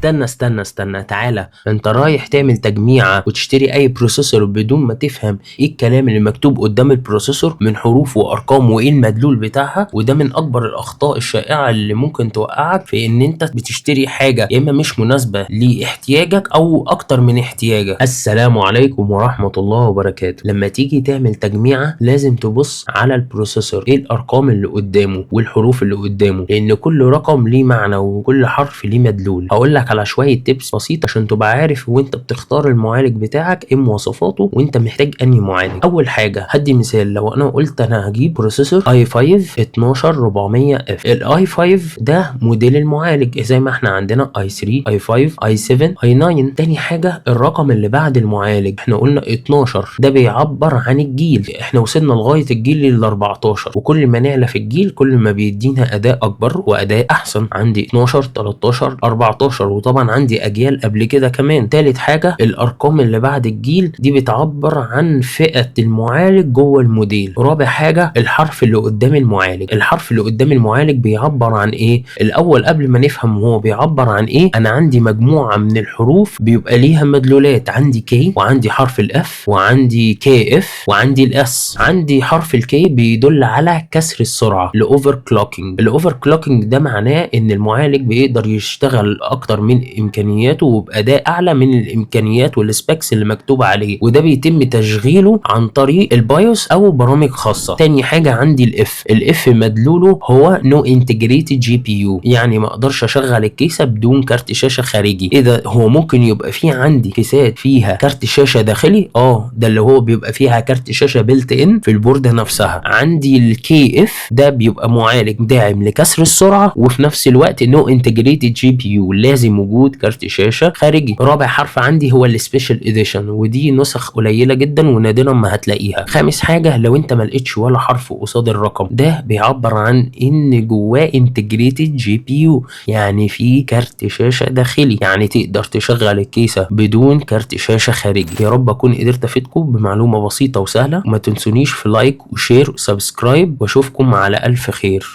استنى تعالى، انت رايح تعمل تجميعة وتشتري اي بروسيسور بدون ما تفهم ايه الكلام اللي مكتوب قدام البروسيسور من حروف وارقام وايه المدلول بتاعها. وده من اكبر الاخطاء الشائعة اللي ممكن توقعك في ان انت بتشتري حاجة يا اما مش مناسبة لاحتياجك او اكتر من احتياجك. السلام عليكم ورحمة الله وبركاته. لما تيجي تعمل تجميعة لازم تبص على البروسيسور، ايه الارقام اللي قدامه والحروف اللي قدامه، لان كل رقم ليه معنى وكل حرف ليه مدلول. هقول لك على شوية تيبس بسيطة عشان تبقى عارف وانت بتختار المعالج بتاعك ايه مواصفاته وانت محتاج انهي معالج. اول حاجة هدي مثال، لو انا قلت انا هجيب بروسيسور i5 12400F، الاي 5 ده موديل المعالج زي ما احنا عندنا i3 i5 i7 i9. تاني حاجة الرقم اللي بعد المعالج، احنا قلنا 12 ده بيعبر عن الجيل، احنا وصلنا لغاية الجيل ال 14 وكل ما نعلى في الجيل كل ما بيدينا اداء اكبر واداء احسن. عندي 12 13 14 وطبعا عندي اجيال قبل كده كمان. تالت حاجة الارقام اللي بعد الجيل دي بتعبر عن فئة المعالج جوه الموديل. رابع حاجة الحرف اللي قدام المعالج، الحرف اللي قدام المعالج بيعبر عن ايه. الاول قبل ما نفهم هو بيعبر عن ايه، انا عندي مجموعة من الحروف بيبقى ليها مدلولات، عندي كي وعندي حرف الاف وعندي كي اف وعندي الاس. عندي حرف الكي بيدل على كسر السرعة، الاوفر كلوكينج. الاوفر كلوكينج ده معناه ان المعالج بيقدر يشتغل اكتر من امكانياته وباداء اعلى من الامكانيات والسبيكس اللي مكتوبة عليه، وده بيتم تشغيله عن طريق البايوس او برامج خاصة. تاني حاجة عندي الاف مدلوله هو نو انتجريتد جي بي يو، يعني ما اقدرش اشغل الكيسة بدون كارت شاشة خارجي. ايه ده، هو ممكن يبقى في عندي كيسات فيها كارت شاشة داخلي؟ ده اللي هو بيبقى فيها كارت شاشة بيلت ان في البوردة نفسها. عندي الكي اف ده بيبقى معالج داعم لكسر السرعة وفي نفس الوقت نو انتجريتد جي بي يو، لازم وجود كارت شاشة خارجي. رابع حرف عندي هو السبيشال اديشن، ودي نسخ قليلة جدا ونادرا ما هتلاقيها. خامس حاجة لو انت ما لقيتش ولا حرف قصاد الرقم ده بيعبر عن ان جواه انتجريتد جي بي يو، يعني في كارت شاشة داخلي، يعني تقدر تشغل الكيسة بدون كارت شاشة خارجي. يا رب اكون قدرت افيدكم بمعلومة بسيطة وسهلة، وما تنسونيش في لايك وشير وسبسكرايب، واشوفكم على الف خير.